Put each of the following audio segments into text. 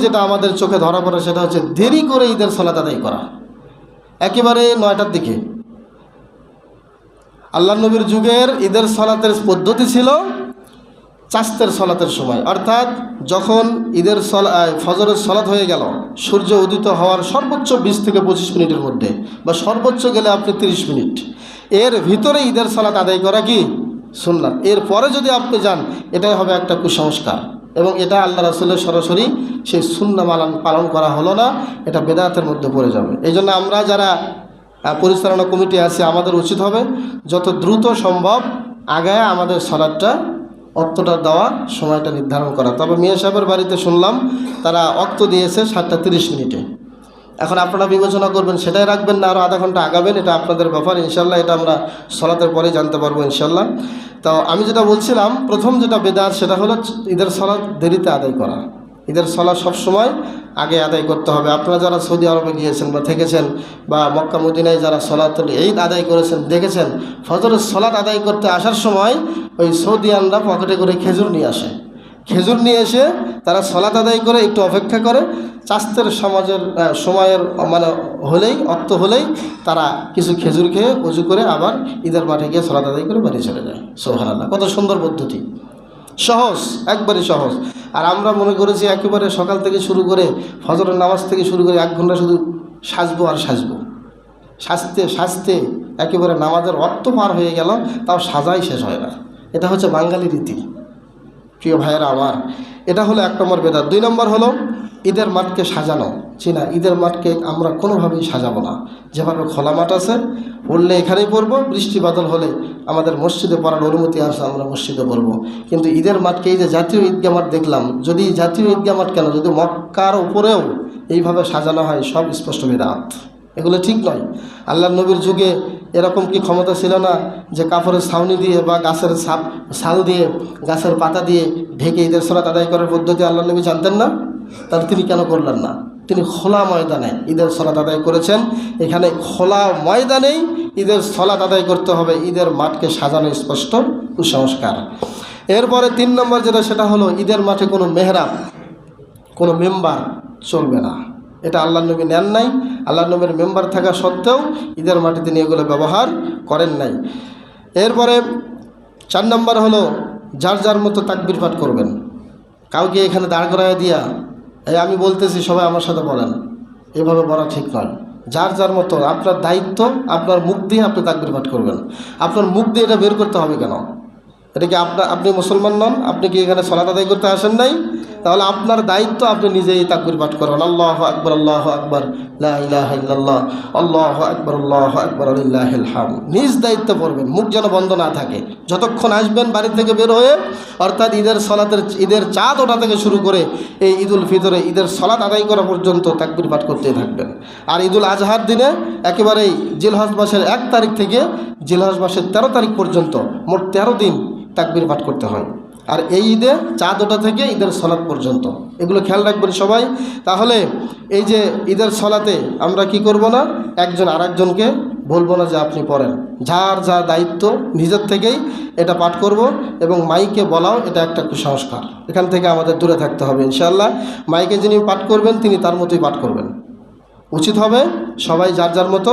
যেটা আমাদের চোখে ধরা পড়ে সেটা হচ্ছে দেরি করে ঈদের সালাত আদায় করা, একেবারে 9টার দিকে। আল্লাহ নবীর যুগের ঈদের সালাতের পদ্ধতি ছিল চাস্তের সালাতের সময়, অর্থাৎ যখন ঈদের ফজরের সালাত হয়ে গেল, সূর্য উদিত হওয়ার সর্বোচ্চ 20 থেকে 25 মিনিটের মধ্যে, বা সর্বোচ্চ গেলে আপনি 30 মিনিট, এর ভিতরে ঈদের সালাত আদায় করা কি সুন্নাত। এরপরে যদি আপনি যান, এটাই হবে একটা কুসংস্কার, এবং এটা আল্লাহ রাসূলের সরাসরি সেই সুন্নাহ পালন করা হলো না, এটা বেদাতের মধ্যে পড়ে যাবে। এই জন্য আমরা যারা পরিচালনা কমিটি আছে, আমাদের উচিত হবে যত দ্রুত সম্ভব আগায় আমাদের সালাতটা অক্তটা দেওয়া, সময়টা নির্ধারণ করা। তবে মিয়া সাহেবের বাড়িতে শুনলাম তারা অক্ত দিয়েছে 7টা 30 মিনিটে। এখন আপনারা বিবেচনা করবেন সেটাই রাখবেন না আরও আধা ঘন্টা আগাবেন, এটা আপনাদের ব্যাপার। ইনশাল্লাহ এটা আমরা সালাতের পরে জানতে পারবো ইনশাল্লাহ। তো আমি যেটা বলছিলাম, প্রথম যেটা বেদাত সেটা হলো ঈদের সালাত দেরিতে আদায় করা। ঈদের সালাত সবসময় আগে আদায় করতে হবে। আপনারা যারা সৌদি আরবে গিয়েছেন বা থেকেছেন, বা মক্কা মদিনায় যারা সালাতুল ঈদ আদায় করেছেন, দেখেছেন ফজরের সালাত আদায় করতে আসার সময় ওই সৌদিয়ানরা পকেটে করে খেজুর নিয়ে আসে। খেজুর নিয়ে এসে তারা সালাত আদায় করে একটু অপেক্ষা করে, চাস্তের সময়ের মানে হলেই অক্ত হলেই তারা কিছু খেজুর খেয়ে উজু করে আবার ঈদের মাঠে গিয়ে সালাত আদায় করে বাড়ি চলে যায়। সুবহানাল্লাহ, কত সুন্দর পদ্ধতি, সহজ, একবারে সহজ। আর আমরা মনে করেছি একেবারে সকাল থেকে শুরু করে ফজরের নামাজ থেকে শুরু করে 1 ঘন্টা শুধু সাজবো আর সাজবো, সাজতে সাজতে একেবারে নামাজের অর্থ পার হয়ে গেল, তাও সাজাই শেষ হয় না। এটা হচ্ছে বাঙালি রীতি। প্রিয় ভাইয়েরা আমার, এটা হলো 1 নম্বর বেদাত। 2 নম্বর হলো ঈদের মাঠকে সাজানো। না, ঈদের মাঠকে আমরা কোনোভাবেই সাজাবো না। যেভাবে খোলা মাঠ আছে, পড়লে এখানেই পড়বো, বৃষ্টি বাদল হলে আমাদের মসজিদে পড়ার অনুমতি আছে, আমরা মসজিদে পড়বো। কিন্তু ঈদের মাঠকে, এই যে জাতীয় ঈদগাহ মাঠ দেখলাম, যদি জাতীয় ঈদগাহ মাঠ কেন, যদি মক্কার উপরেও এইভাবে সাজানো হয়, সব স্পষ্ট বেদাত, এগুলো ঠিক নয়। আল্লাহর নবীর যুগে এরকম কি ক্ষমতা ছিল না যে কাপড়ের ছাউনি দিয়ে বা গাছের ছাল দিয়ে, গাছের পাতা দিয়ে ঢেকে ঈদের সালাত আদায় করার পদ্ধতি আল্লাহর নবী জানতেন না? তাহলে তিনি কেন করলেন না? তিনি খোলা ময়দানে ঈদের সালাত আদায় করেছেন। এখানে খোলা ময়দানেই ঈদের সালাত আদায় করতে হবে, ঈদের মাঠকে সাজানো স্পষ্ট কুসংস্কার। এরপরে 3 নম্বর যেটা, সেটা হলো ঈদের মাঠে কোনো মেহরাব, কোনো মেম্বার চলবে না। এটা আল্লাহর নবী নেন নাই। আল্লাহর নবীর মেম্বার থাকা সত্ত্বেও ঈদের মাঠে তিনি এগুলো ব্যবহার করেন নাই। এরপরে 4 নম্বর হলো যার যার মতো তাকবীর পাঠ করবেন। কাউকে এখানে দাঁড় করায় দিয়া এই আমি বলতেছি সবাই আমার সাথে বলেন, এভাবে বলা ঠিক নয়। যার যার মতো, আপনার দায়িত্ব, আপনার মুখ দিয়ে আপনি তাকবীর পাঠ করবেন। আপনার মুখ দিয়ে এটা বের করতে হবে কেন? এটা কি আপনি মুসলমান নন? আপনি কি এখানে সালাত আদায় করতে আসেন নাই? তাহলে আপনার দায়িত্ব আপনি নিজেই তাকবীর পাঠ করবেন। আল্লাহু আকবার, আল্লাহু আকবার, লা ইলাহা ইল্লাল্লাহ, আল্লাহু আকবার, আল্লাহু আকবার, লিল্লাহিল হামদ। নিজ দায়িত্ব পড়বেন, মুখ যেন বন্ধ না থাকে। যতক্ষণ আসবেন বাড়ি থেকে বের হয়ে, অর্থাৎ ঈদের চাঁদ ওঠা থেকে শুরু করে এই ঈদুল ফিতরে ঈদের সালাত আদায় করা পর্যন্ত তাকবীর পাঠ করতেই থাকবেন। আর ঈদুল আজহার দিনে একেবারেই জিলহজ মাসের 1 তারিখ থেকে জিলহজ মাসের 13 তারিখ পর্যন্ত মোট 13 দিন তাকবীর পাঠ করতে হয়। আর এই ঈদে চাঁদ ওঠা থেকে ঈদের সালাত পর্যন্ত, এগুলো খেয়াল রাখবেন সবাই। তাহলে এই যে ঈদের সালাতে আমরা কি করব না, একজন আরেকজনকে বলবো না যে আপনি পড়েন। যার যা দায়িত্ব নিজের থেকেই এটা পাঠ করব, এবং মাইকে বলাও এটা একটা কুসংস্কার। এখান থেকে আমাদের দূরে থাকতে হবে ইনশাআল্লাহ। মাইকে যিনি পাঠ করবেন তিনি তার মতোই পাঠ করবেন। উচিত হবে সবাই যার যার মতো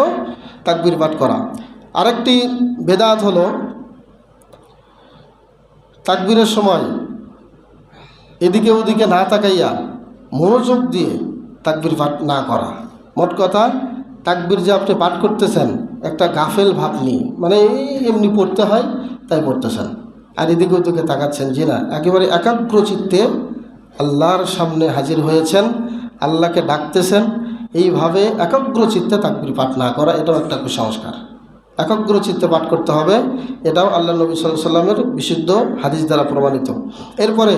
তাকবীর পাঠ করা। আরেকটি বেদাত হলো তাকবীরের সময় এদিকে ওদিকে না তাকাইয়া মনোযোগ দিয়ে তাকবীর পাঠ না করা। মোট কথা, তাকবীর যে আপনি পাঠ করতেছেন একটা গাফেল ভাব নিয়ে, মানে এমনি পড়তে হয় তাই পড়তেছেন, আর এদিকে ওদিকে তাকাচ্ছেন। জি না, একেবারে একাগ্র চিত্তে আল্লাহর সামনে হাজির হয়েছেন, আল্লাহকে ডাকতেছেন, এইভাবে একাগ্র চিত্তে তাকবীর পাঠ না করা, এটাও একটা কুসংস্কার। একাগ্র চিত্তে পাঠ করতে হবে, এটাও আল্লাহ নবী সাল্লাল্লাহু আলাইহি ওয়াসাল্লামের বিশুদ্ধ হাদিস দ্বারা প্রমাণিত। এরপরে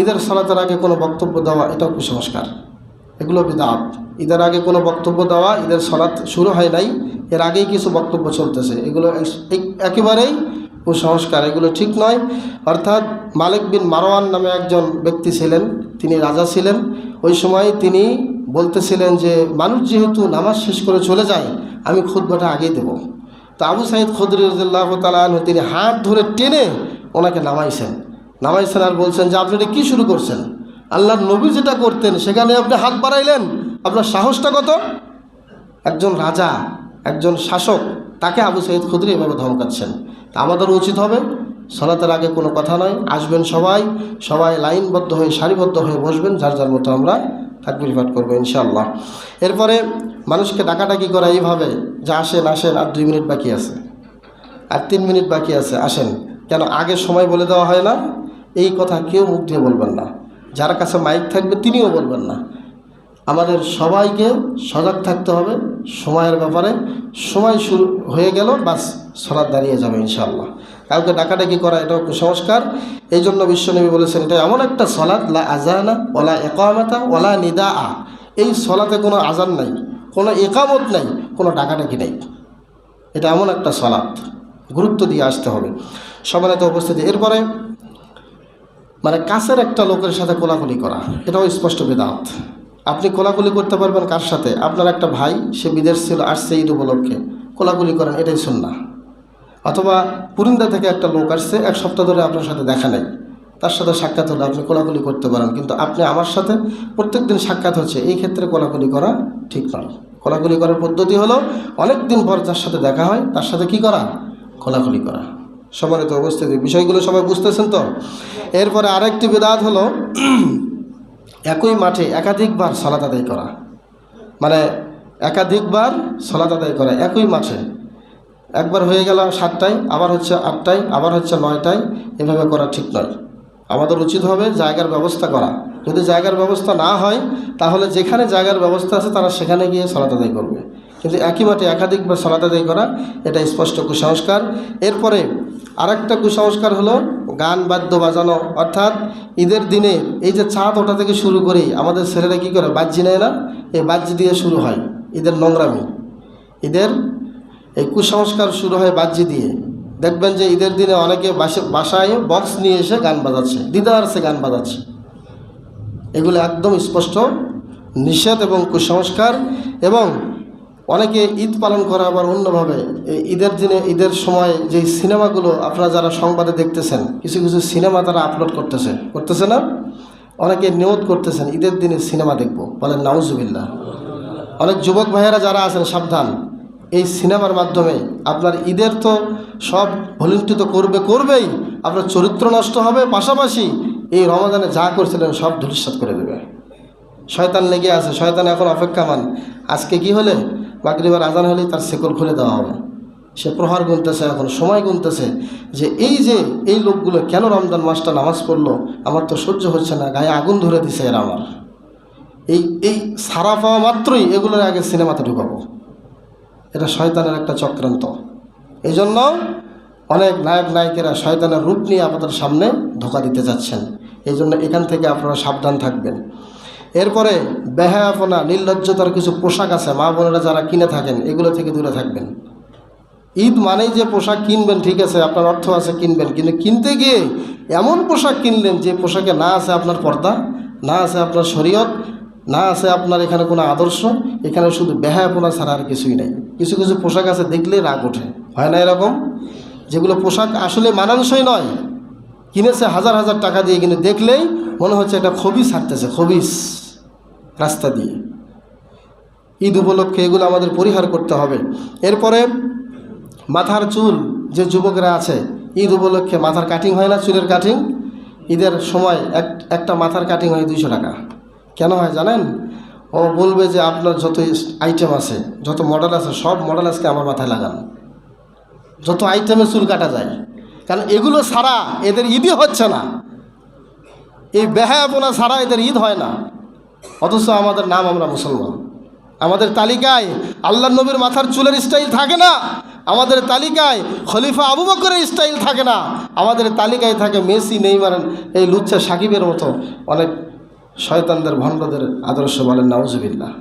ঈদের সালাতের আগে কোনো বক্তব্য দেওয়া, এটাও কুসংস্কার, এগুলো বিদআত। ঈদের আগে কোনো বক্তব্য দেওয়া, ঈদের সালাত শুরু হয় নাই, এর আগেই কিছু বক্তব্য চলতেছে, এগুলো একেবারেই কুসংস্কার, এগুলো ঠিক নয়। অর্থাৎ মালিক বিন মারওয়ান নামে একজন ব্যক্তি ছিলেন, তিনি রাজা ছিলেন। ওই সময় তিনি বলতেছিলেন যে মানুষ যেহেতু নামাজ শেষ করে চলে যায়, আমি খুতবাটা আগেই দেব। তো আবু সাঈদ খুদরি রাদিয়াল্লাহু তাআলা আনহু তিনি হাত ধরে টেনে ওনাকে নামাইছেন আর বলছেন যে আপনি এটা কী শুরু করছেন? আল্লাহর নবী যেটা করতেন সেখানে আপনি হাত বাড়াইলেন, আপনার সাহসটা কত? একজন রাজা, একজন শাসক, তাকে আবু সাঈদ খুদরি এভাবে ধমকাচ্ছেন। তা আমাদের উচিত হবে সালাতের আগে কোনো কথা নয়, আসবেন সবাই লাইনবদ্ধ হয়ে সারিবদ্ধ হয়ে বসবেন, যার যার মতো আমরা তাকবীর পাঠ করবো ইনশাআল্লাহ। এরপরে মানুষকে ডাকাডাকি করা এইভাবে যে আসেন আসেন, আর 2 মিনিট বাকি আছে, আর 3 মিনিট বাকি আছে, আসেন। কেন আগে সময় বলে দেওয়া হয় না? এই কথা কেউ মুখ দিয়ে বলবেন না, যার কাছে মাইক থাকবে তিনিও বলবেন না। আমাদের সবাইকে সজাগ থাকতে হবে সময়ের ব্যাপারে। সময় শুরু হয়ে গেল, বাস সালাত দাঁড়িয়ে যাবে ইনশাআল্লাহ। কাউকে ডাকাডাকি করা এটাও কুসংস্কার। এই জন্য বিশ্বনবী বলেছেন এটা এমন একটা সালাত, লা আজানা ওয়ালা ইকামাতা ওয়ালা নিদাআ, এই সালাতে কোনো আজান নাই, কোনো ইকামত নাই, কোনো ডাকাডাকি নাই। এটা এমন একটা সালাত, গুরুত্ব দিয়ে আসতে হবে সম্মানিত উপস্থিতি। এরপরে মানে কাছের একটা লোকের সাথে কোলাকুলি করা, এটাও স্পষ্ট বিদআত। আপনি কোলাকুলি করতে পারবেন কার সাথে? আপনার একটা ভাই, সে বিদেশ ছিল, আসছে ঈদ উপলক্ষে, কোলাকুলি করেন, এটাই সুন্নাহ। অথবা পুরিন্দা থেকে একটা লোক আসছে, 1 সপ্তাহ ধরে আপনার সাথে দেখা নেই, তার সাথে সাক্ষাৎ হলে আপনি কোলাকুলি করতে পারেন। কিন্তু আপনি আমার সাথে প্রত্যেক দিন সাক্ষাৎ হচ্ছে, এই ক্ষেত্রে কোলাকুলি করা ঠিক নয়। কোলাকুলি করার পদ্ধতি হলো অনেক দিন পর যার সাথে দেখা হয় তার সাথে কি করা? কোলাকুলি করা। সম্মানিত উপস্থিতি, বিষয়গুলো সবাই বুঝতেছেন তো? এরপরে আরেকটি বিদআত হলো একই মাঠে একাধিকবার সালাত আদায় করা, মানে একাধিকবার সালাত আদায় করা একই মাঠে। একবার হয়ে গেল 7টায়, আবার হচ্ছে 8টায়, আবার হচ্ছে 9টায়, এভাবে করা ঠিক নয়। আমাদের উচিত হবে জায়গার ব্যবস্থা করা। যদি জায়গার ব্যবস্থা না হয় তাহলে যেখানে জায়গার ব্যবস্থা আছে তারা সেখানে গিয়ে সালাত আদায় করবে, কিন্তু একই মাঠে একাধিকবার সালাত আদায় করা এটা স্পষ্ট কুসংস্কার। এরপরে আরেকটা কুসংস্কার হলো গান বাদ্য বাজানো, অর্থাৎ ঈদের দিনে এই যে চাঁদ ওঠা থেকে শুরু করেই আমাদের ছেলেরা কী করে, বাজ্জি নেয় না? এই বাজ্জি দিয়ে শুরু হয় ঈদের নোংরামি, ঈদের এই কুসংস্কার শুরু হয় বাজ্জি দিয়ে। দেখবেন যে ঈদের দিনে অনেকে বাসায় বক্স নিয়ে এসে গান বাজাচ্ছে, দিদারসে গান বাজাচ্ছে। এগুলো একদম স্পষ্ট নিষেধ এবং কুসংস্কার। এবং অনেকে ঈদ পালন করা আবার অন্যভাবে। ঈদের দিনে, ঈদের সময় যে সিনেমাগুলো আপনারা যারা সংবাদে দেখতেছেন, কিছু কিছু সিনেমা তারা আপলোড করতেছে না? অনেকে নিয়ত করতেছেন ঈদের দিনে সিনেমা দেখব, বলেন নাউজুবিল্লাহ। অনেক যুবক ভাইয়েরা যারা আছেন সাবধান, এই সিনেমার মাধ্যমে আপনার ঈদের তো সব ভুলুণ্ঠিত করবেই, আপনার চরিত্র নষ্ট হবে, পাশাপাশি এই রমাদানে যা করছিলেন সব ধূলিসাৎ করে দেবে। শয়তান লেগে আছে, শয়তান এখন অপেক্ষামান। আজকে কি হলে মাগরিবের আজান হলেই তার শেকল খুলে দেওয়া হবে। সে প্রহার গুনতেছে, এখন সময় গুনতেছে যে এই লোকগুলো কেন রমজান মাসটা নামাজ পড়লো, আমার তো সহ্য হচ্ছে না, গায়ে আগুন ধরে দিছে এরা আমার। এই সারা পাওয়া মাত্রই এগুলোর আগে সিনেমাতে ঢুকাবো। এটা শয়তানের একটা চক্রান্ত। এই জন্য অনেক নায়ক নায়িকেরা শয়তানের রূপ নিয়ে আপনাদের সামনে ধোঁকা দিতে যাচ্ছেন। এই জন্য এখান থেকে আপনারা সাবধান থাকবেন। এরপরে বেহায়াপনা, নির্লজ্জতার কিছু পোশাক আছে, মা বোনেরা যারা কিনে থাকেন, এগুলো থেকে দূরে থাকবেন। ঈদ মানেই যে পোশাক কিনবেন, ঠিক আছে, আপনার অর্থ আছে কিনবেন, কিন্তু কিনতে গিয়ে এমন পোশাক কিনলেন যে পোশাকে না আছে আপনার পর্দা, না আছে আপনার শরীয়ত, না আছে আপনার এখানে কোনো আদর্শ, এখানে শুধু বেহায়াপনা ছাড়া আর কিছুই নাই। কিছু কিছু পোশাক আছে দেখলেই রাগ ওঠে, হয় না এরকম? যেগুলো পোশাক আসলে মানানসই নয়, কিনেছে হাজার হাজার টাকা দিয়ে, কিন্তু দেখলেই মনে হচ্ছে এটা খবিস হাঁটতেছে, খবিস রাস্তা দিয়ে। ঈদ উপলক্ষে এগুলো আমাদের পরিহার করতে হবে। এরপরে মাথার চুল, যে যুবকরা আছে ঈদ উপলক্ষে মাথার কাটিং হয় না, চুলের কাটিং, ঈদের সময় একটা মাথার কাটিং হয় 200 টাকা। কেন হয় জানেন? ও বলবে যে আপনার যত আইটেম আছে, যত মডেল আছে, সব মডেল আজকে আমার মাথায় লাগান, যত আইটেমে চুল কাটা যায়। কারণ এগুলো ছাড়া এদের ঈদই হচ্ছে না, এই বেহায়াপনা ছাড়া এদের ঈদ হয় না। অথচ আমাদের নাম আমরা মুসলমান, আমাদের তালিকায় আল্লাহর নবীর মাথার চুলের স্টাইল থাকে না, আমাদের তালিকায় খলিফা আবু বকরের স্টাইল থাকে না, আমাদের তালিকায় থাকে মেসি, নেইমার, এই লুচ্চা সাকিবের মতো অনেক শয়তানদের, ভণ্ডদের আদর্শ, বলেন নাউজুবিল্লাহ।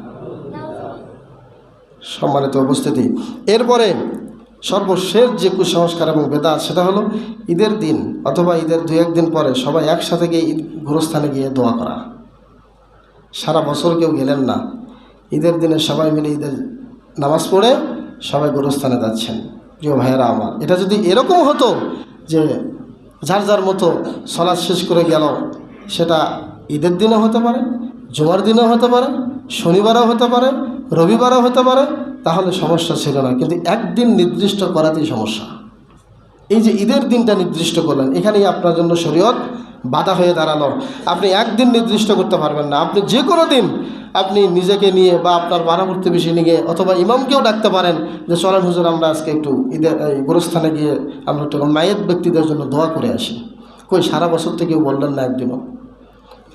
সম্মানিত উপস্থিতি, এরপরে সর্বশেষ যে কুসংস্কার এবং বেদাত, সেটা হলো ঈদের দিন অথবা ঈদের 2-1 দিন পরে সবাই একসাথে গিয়ে ঈদ গোরস্থানে গিয়ে দোয়া করা। সারা বছর কেউ গেলেন না, ঈদের দিনে সবাই মিলে ঈদের নামাজ পড়ে সবাই গোরস্থানে যাচ্ছেন। প্রিয় ভাইয়েরা আমার, এটা যদি এরকম হতো যে যার যার মতো সালাত শেষ করে গেল, সেটা ঈদের দিনও হতে পারে, জুমার দিনও হতে পারে, শনিবারও হতে পারে, রবিবারও হতে পারে, তাহলে সমস্যা ছিল না। কিন্তু একদিন নির্দিষ্ট করাতেই সমস্যা। এই যে ঈদের দিনটা নির্দিষ্ট করলেন, এখানেই আপনার জন্য শরীয়ত বাধা হয়ে দাঁড়ালো। আপনি একদিন নির্দিষ্ট করতে পারবেন না। আপনি যে কোনো দিন আপনি নিজেকে নিয়ে বা আপনার পাড়া প্রতিবেশী নিয়ে অথবা ইমামকেও ডাকতে পারেন যে চলেন হুজুর আমরা আজকে একটু ঈদের গোরস্থানে গিয়ে আমরা একটু মায়ের ব্যক্তিদের জন্য দোয়া করে আসি। কই সারা বছর তো কেউ বললেন না একদিনও।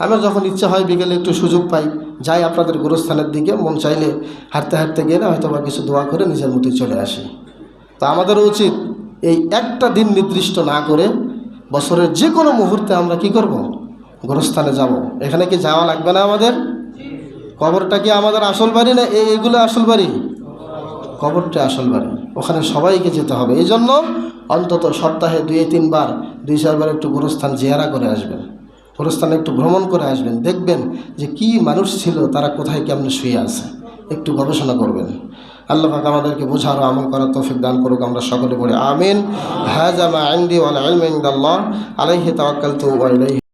আমার যখন ইচ্ছা হয় বিকেলে একটু সুযোগ পাই, যাই আপনাদের গোরস্থানের দিকে, মন চাইলে হাঁটতে হাঁটতে গেলে হয়তো বা কিছু দোয়া করে নিজের মতোই চলে আসি। তো আমাদের উচিত এই একটা দিন নির্দিষ্ট না করে বছরের যে কোনো মুহূর্তে আমরা কি করব? গোরস্থানে যাব। এখানে কি যাওয়া লাগবে না আমাদের? কবরটা কি আমাদের আসল বাড়ি না এইগুলো আসল বাড়ি? কবরটা আসল বাড়ি, ওখানে সবাইকে যেতে হবে। এই জন্য অন্তত সপ্তাহে 2-3 বার 2-4 বার একটু গোরস্থান জিয়ারা করে আসবেন, গোরস্থানে একটু ভ্রমণ করে আসবেন। দেখবেন যে কি মানুষ ছিল, তারা কোথায় কেমনে শুয়ে আছে, একটু গবেষণা করবেন। আল্লাহ পাক আমাদেরকে বোঝার ও আমল করার তৌফিক দান করুক। আমরা সকলে পড়ি আমিন। হাযা মা ইনদি ওয়াল ইলমু ইনদাল্লাহ আলাইহি তাওয়াক্কালতু ওয়া ইলাইহি